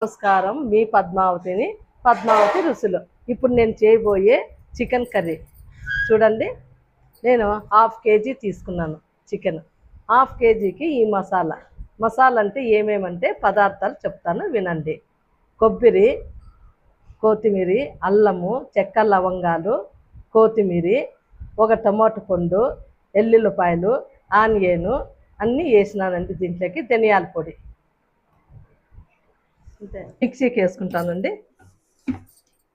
నమస్కారం, మీ పద్మావతిని, పద్మావతి రుసులు. ఇప్పుడు నేను చేయబోయే చికెన్ కర్రీ చూడండి. నేను హాఫ్ కేజీ తీసుకున్నాను చికెన్. హాఫ్ కేజీకి ఈ మసాలా అంటే ఏమేమంటే పదార్థాలు చెప్తాను వినండి. కొబ్బరి, కొత్తిమీర, అల్లము, చెక్క, లవంగాలు, కొత్తిమీర, ఒక టమాటో పండు, ఎల్లుల్లిపాయలు, ఆనియను అన్నీ వేసినానండి. దీంట్లోకి ధనియాల పొడి మిక్సీకి వేసుకుంటానండి.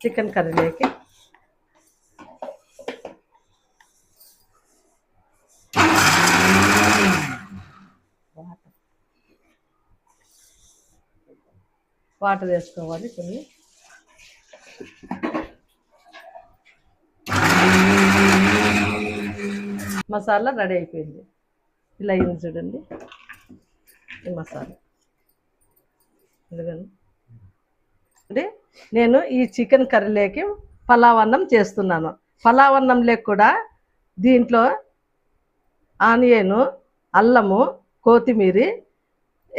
చికెన్ కర్రీలోకి వాటర్ వేసుకోవాలి కొన్ని. మసాలా రెడీ అయిపోయింది. ఇలా అయింది చూడండి ఈ మసాలా. ఎందుకండి అంటే నేను ఈ చికెన్ కర్రీలోకి పలావ్ అన్నం చేస్తున్నాను. పలావ్ అన్నంలోకి కూడా దీంట్లో ఆనియను, అల్లము, కొత్తిమీర,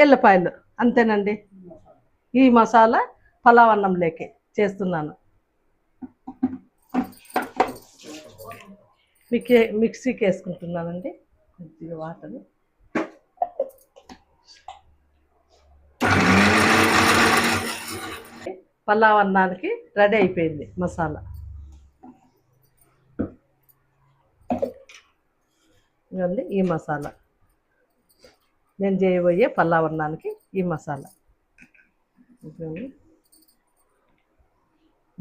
ఎల్లిపాయలు అంతేనండి. ఈ మసాలా పలావ్ అన్నంలోకి చేస్తున్నాను. మిక్సీకి వేసుకుంటున్నానండి. కొద్దిగా వాటర్. పలావ్ అన్నానికి రెడీ అయిపోయింది మసాలా. ఇవ్వండి ఈ మసాలా. నేను చేయబోయే పలావ్ అన్నానికి ఈ మసాలా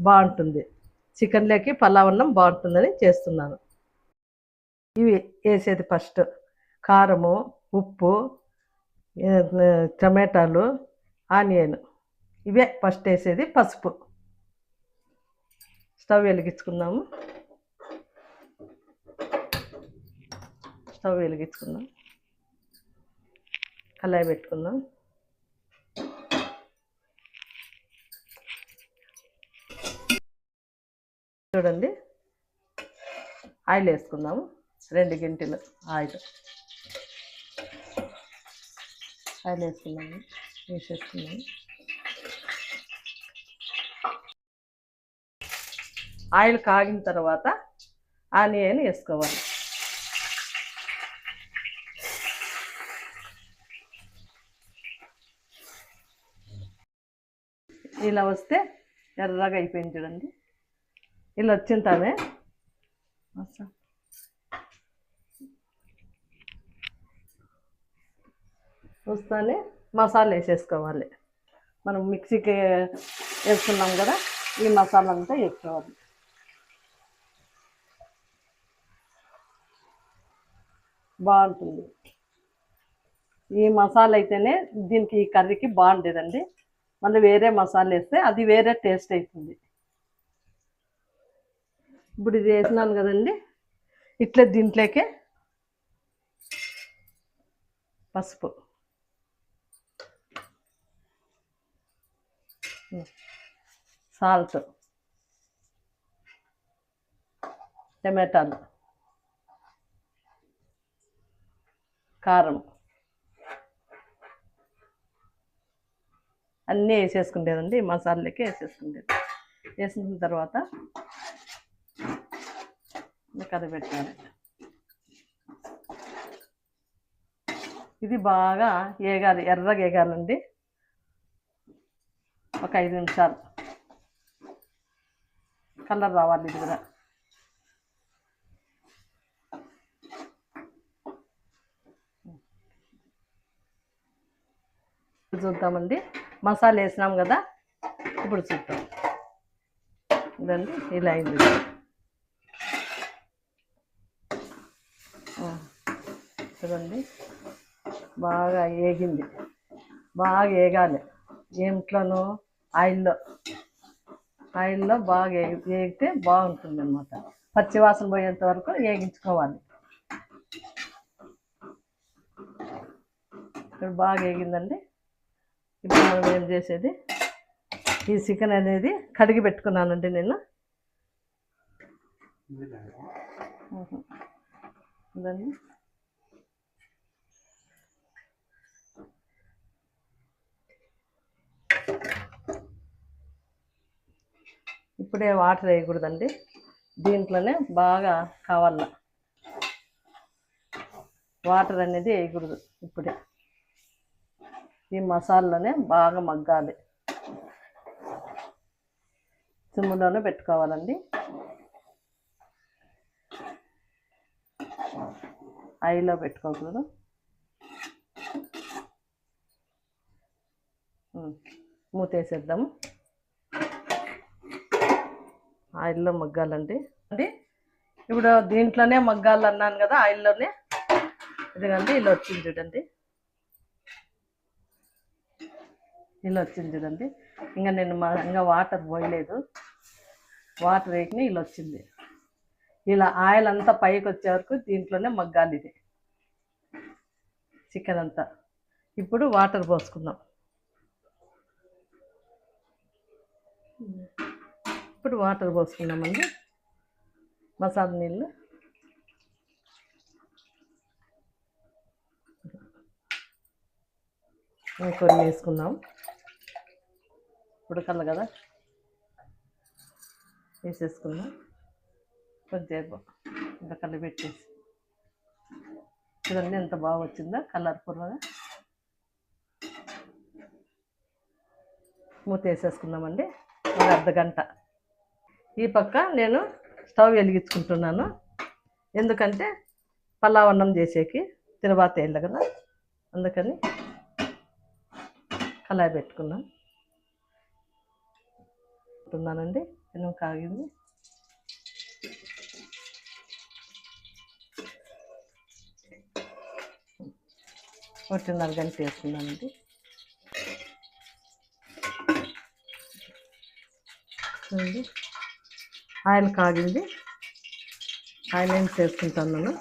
బాగుంటుంది. చికెన్లోకి పలావ్ అన్నం బాగుంటుందని చేస్తున్నాను. ఇవి వేసేది ఫస్ట్ కారము, ఉప్పు, టమాటాలు, ఆనియన్, ఇవే ఫస్ట్ వేసేది. పసుపు. స్టవ్ వెలిగించుకుందాము. కళాయి పెట్టుకుందాం. చూడండి, ఆయిల్ వేసుకుందాము. 2 గంటలు ఆయిల్ వేసేసుకున్నాము. ఆయిల్ కాగిన తర్వాత ఆనియన్ వేసుకోవాలి. ఇలా వస్తే ఎర్రగా అయిపోయింది చూడండి. ఇలా వచ్చింటానే వస్తానే మసాలా వేసేసుకోవాలి. మనం మిక్సీకి వేసుకున్నాం కదా, ఈ మసాలా అంతా వేసుకోవాలి. బాగుంటుంది ఈ మసాలా అయితేనే దీనికి, ఈ కర్రీకి బాగుండేదండి. మళ్ళీ వేరే మసాలా వేస్తే అది వేరే టేస్ట్ అవుతుంది. ఇప్పుడు ఇది వేసినాను కదండి, ఇట్లా దీంట్లోకే పసుపు, సాల్ట్, టమాటాలు, కారం అన్నీ వేసేసుకుంటేదండి. మసాలాలకి వేసేసుకుంటేది. వేసిన తర్వాత కర్రీ పెట్టాలి. ఇది బాగా వేగాలి, ఎర్రగా వేగాలండి. ఒక 5 నిమిషాలు కలర్ రావాలి. ఇది కూడా చూద్దామండి. మసాలా వేసినాం కదా, ఇప్పుడు చూద్దాం. ఇదండి ఇలా అయింది. చూడండి బాగా వేగింది. బాగా వేగాలి. ఇంట్లోనూ ఆయిల్లో బాగా వేగితే బాగుంటుంది అన్నమాట. పచ్చివాసన పోయేంత వరకు వేగించుకోవాలి. ఇప్పుడు బాగా వేగిందండి. ఇప్పుడు మనం ఏం చేసేది, ఈ చికెన్ అనేది కడిగి పెట్టుకున్నానండి నేను. ఇదండి ఇప్పుడే వాటర్ వేయకూడదండి, దీంట్లోనే బాగా కావాల వాటర్ అనేది వేయకూడదు. ఇప్పుడే ఈ మసాలాలోనే బాగా మగ్గాలి, సిమ్లోనే పెట్టుకోవాలండి. హైలో పెట్టుకోకూడదు. మూతేసేద్దాము, ఆయిల్లో మగ్గాలండి. ఇప్పుడు దీంట్లోనే మగ్గాలన్నాను కదా, ఆయిల్లోనే. ఇదిగండి ఇలా వచ్చింది చూడండి, ఇలా వచ్చింది చూడండి. ఇంకా నేను ఇంకా వాటర్ పోయలేదు, వాటర్ వేయకనే ఇలా వచ్చింది. ఇలా ఆయిల్ అంతా పైకి వచ్చే వరకు దీంట్లోనే మగ్గాలి ఇది చికెన్ అంతా. ఇప్పుడు వాటర్ పోసుకుందాం. ఇప్పుడు వాటర్ పోసుకున్నామండి, మసాలా నీళ్ళు. కొన్ని వేసుకున్నాం, ఉడకాలి కదా, వేసేసుకున్నాం. కొద్దిసేపు ఇంకా కలిపెట్టేసి చూడండి ఎంత బాగా వచ్చిందో కలర్ఫుల్గా. మూత వేసేసుకుందామండి ఒక అర్ధగంట. ఈ పక్క నేను స్టవ్ వెలిగించుకుంటున్నాను, ఎందుకంటే పలావ్ అన్నం చేసేకి తిరువాత వేయాలి కదా, అందుకని కళాయి పెట్టుకున్నానండి. నేను కాగింది. ఒకటిన్నర గంట వేసుకున్నానండి. ఆయిల్ కాగింది, ఆయిల్ ఏం చేసుకుంటాను.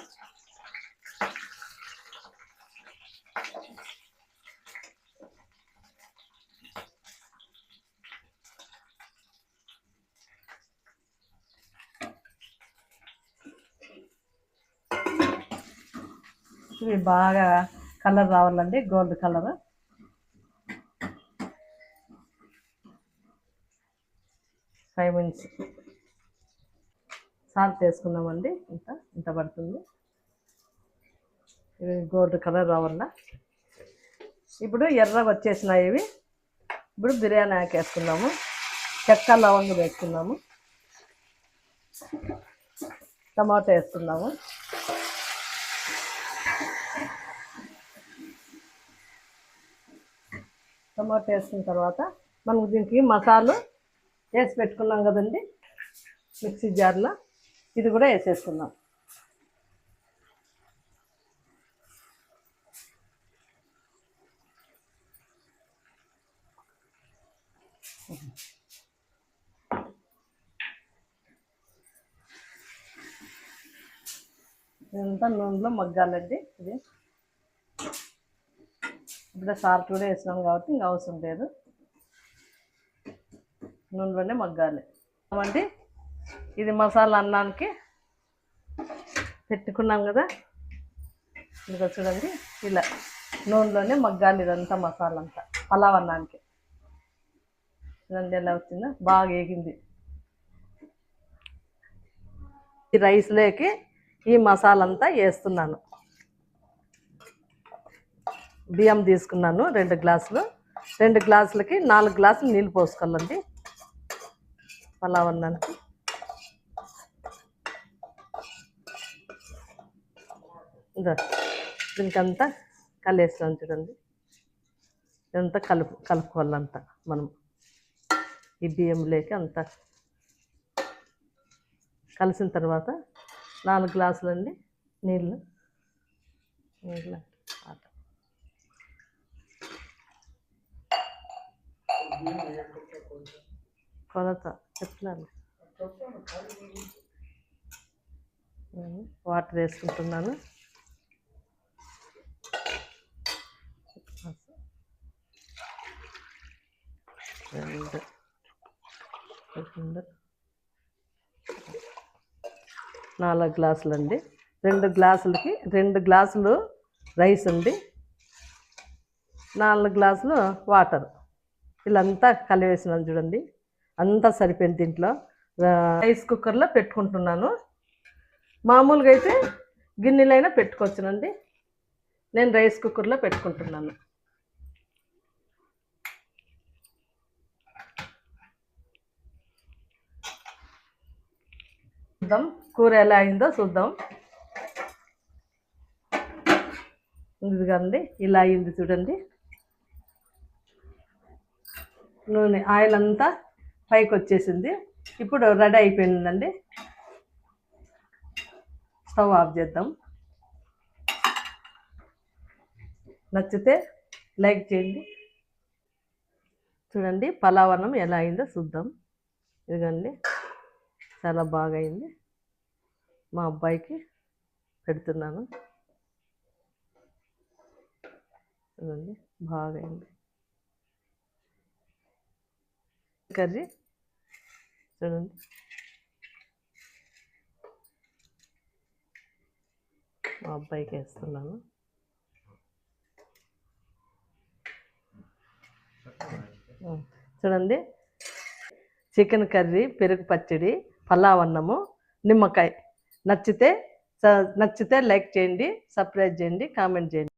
ఇవి బాగా కలర్ రావాలండి, gold colour. Five minutes salt వేసుకున్నామండి, ఇంత పడుతుంది. ఇవి గోల్డ్ కలర్ రావాల. ఇప్పుడు ఎర్రగా వచ్చేసినాయి ఇవి. ఇప్పుడు బిర్యానీ ఆకు వేసుకున్నాము, చెక్క లవంగం వేసుకున్నాము, టమాటో వేసుకున్నాము. టమాటో వేసుకున్న తర్వాత మనం దీనికి మసాలా వేసి పెట్టుకున్నాం కదండి మిక్సీ జార్లో, ఇది కూడా వేసేసుకున్నాం. ఇదంతా నూనెలో మగ్గాలండి. ఇది ఇప్పుడు సాల్ట్ కూడా వేసినాం కాబట్టి ఇంకా అవసరం లేదు, నూనెలోనే మగ్గాలి. కాబట్టి ఇది మసాలా అన్నానికి పెట్టుకున్నాం కదా, ఇంకా చూడండి ఇలా నూనెలోనే మగ్గాలి ఇదంతా మసాలా అంతా పలావ్ అన్నానికి. చూడండి ఎలా వచ్చిందో, బాగా వేగింది. ఈ రైస్లోకి ఈ మసాలా అంతా వేస్తున్నాను. బియ్యం తీసుకున్నాను 2 గ్లాసులు, 2 గ్లాసులకి 4 గ్లాసులు నీళ్ళు పోసుకోవాలండి పలావ్ అన్నానికి. దీనికంతా కలివేస్తాం చూడండి, ఇదంతా కలుపుకోవాలంతా మనం ఈ బియ్యంలోకి అంతా కలిసిన తర్వాత 4 గ్లాసులు అండి నీళ్ళు కొలత చెప్తున్నాను. వాటర్ వేసుకుంటున్నాను. నాలుగు గ్లాసులు అండి, 2 గ్లాసులకి 2 గ్లాసులు రైస్ ఉంది, 4 గ్లాసులు వాటర్. వీళ్ళంతా కలివేసినాను చూడండి, అంతా సరిపోయింది దీంట్లో. రైస్ కుక్కర్లో పెట్టుకుంటున్నాను. మామూలుగా అయితే గిన్నెలైనా పెట్టుకోవచ్చునండి. నేను రైస్ కుక్కర్లో పెట్టుకుంటున్నాను. చూద్దాం కూర ఎలా అయిందో చూద్దాం. ఇదిగండి ఇలా అయింది చూడండి. నూనె ఆయిల్ అంతా పైకి వచ్చేసింది. ఇప్పుడు రెడీ అయిపోయిందండి. స్టవ్ ఆఫ్ చేద్దాం. నచ్చితే లైక్ చేయండి. చూడండి పలావ్ అన్నం ఎలా అయిందో చూద్దాం. ఇదిగండి చాలా బాగా అయింది. మా అబ్బాయికి పెడుతున్నాను. చూడండి బాగా అయింది కర్రీ. చూడండి మా అబ్బాయికి వేస్తున్నాను. చూడండి చికెన్ కర్రీ, పెరుగు పచ్చడి, పలావ్ అన్నము, నిమ్మకాయ. నచ్చితే లైక్ చేయండి, సబ్స్క్రైబ్ చేయండి, కామెంట్ చేయండి.